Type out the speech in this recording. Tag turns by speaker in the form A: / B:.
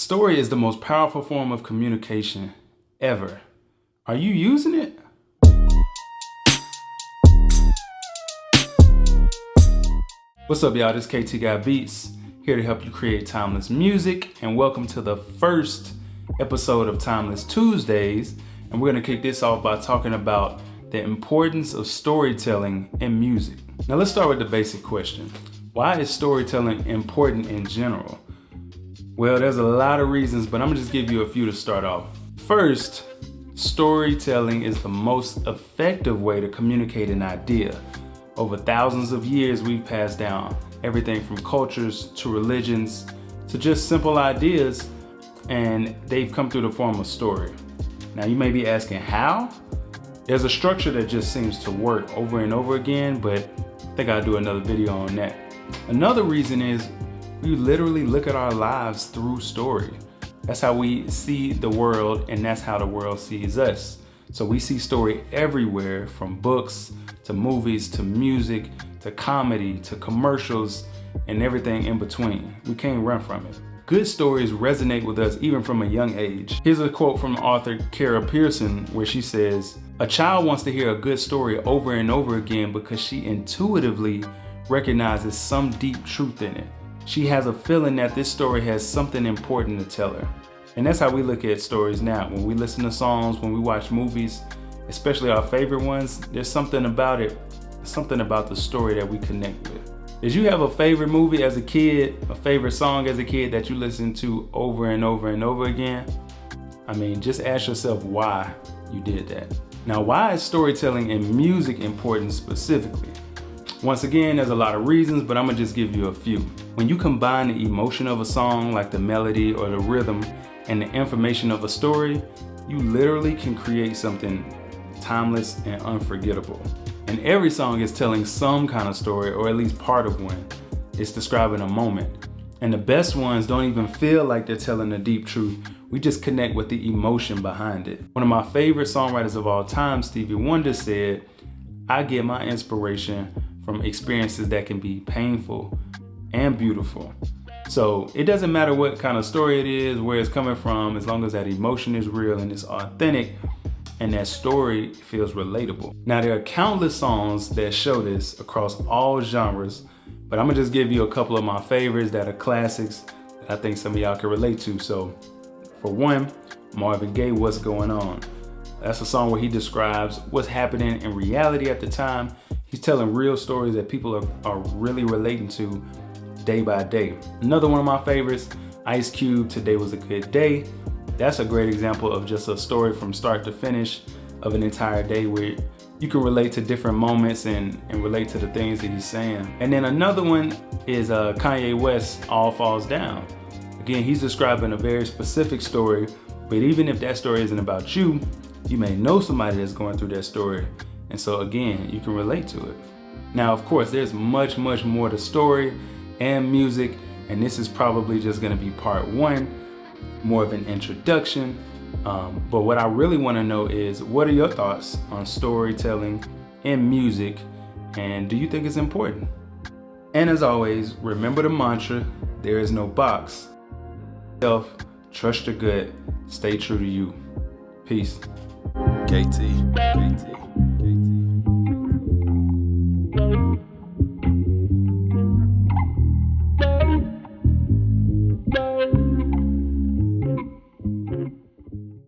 A: Story is the most powerful form of communication ever. Are you using it? What's up, y'all? This is KTGotBeats, here to help you create timeless music, and welcome to the first episode of Timeless Tuesdays. And we're gonna kick this off by talking about the importance of storytelling in music. Now let's start with the basic question. Why is storytelling important in general? Well, there's a lot of reasons, but I'm gonna just give you a few to start off. First, storytelling is the most effective way to communicate an idea. Over thousands of years, we've passed down everything from cultures to religions to just simple ideas, and they've come through the form of story. Now, you may be asking how? There's a structure that just seems to work over and over again, but I think I'll do another video on that. Another reason is we literally look at our lives through story. That's how we see the world, and that's how the world sees us. So we see story everywhere, from books to movies to music to comedy to commercials and everything in between. We can't run from it. Good stories resonate with us even from a young age. Here's a quote from author Kara Pearson where she says, "A child wants to hear a good story over and over again because she intuitively recognizes some deep truth in it. She has a feeling that this story has something important to tell her." And that's how we look at stories now. When we listen to songs, when we watch movies, especially our favorite ones, there's something about it, something about the story that we connect with. Did you have a favorite movie as a kid, a favorite song as a kid that you listened to over and over and over again? I mean, just ask yourself why you did that. Now, why is storytelling in music important specifically? Once again, there's a lot of reasons, but I'm gonna just give you a few. When you combine the emotion of a song, like the melody or the rhythm, and the information of a story, you literally can create something timeless and unforgettable. And every song is telling some kind of story, or at least part of one. It's describing a moment. And the best ones don't even feel like they're telling the deep truth. We just connect with the emotion behind it. One of my favorite songwriters of all time, Stevie Wonder, said, "I get my inspiration from experiences that can be painful and beautiful." So it doesn't matter what kind of story it is, where it's coming from, as long as that emotion is real and it's authentic and that story feels relatable. Now, there are countless songs that show this across all genres, but I'm gonna just give you a couple of my favorites that are classics that I think some of y'all can relate to. So for one, Marvin Gaye, "What's Going On?" That's a song where he describes what's happening in reality at the time. He's telling real stories that people are really relating to day by day. Another one of my favorites, Ice Cube, "Today Was a Good Day." That's a great example of just a story from start to finish of an entire day where you can relate to different moments and relate to the things that he's saying. And then another one is Kanye West, "All Falls Down." Again, he's describing a very specific story, but even if that story isn't about you, you may know somebody that's going through that story. And so again, you can relate to it. Now, of course, there's much, much more to story and music, and this is probably just gonna be part one, more of an introduction. But what I really wanna know is, what are your thoughts on storytelling in music, and do you think it's important? And as always, remember the mantra, there is no box. Trust your gut, stay true to you. Peace.
B: KT.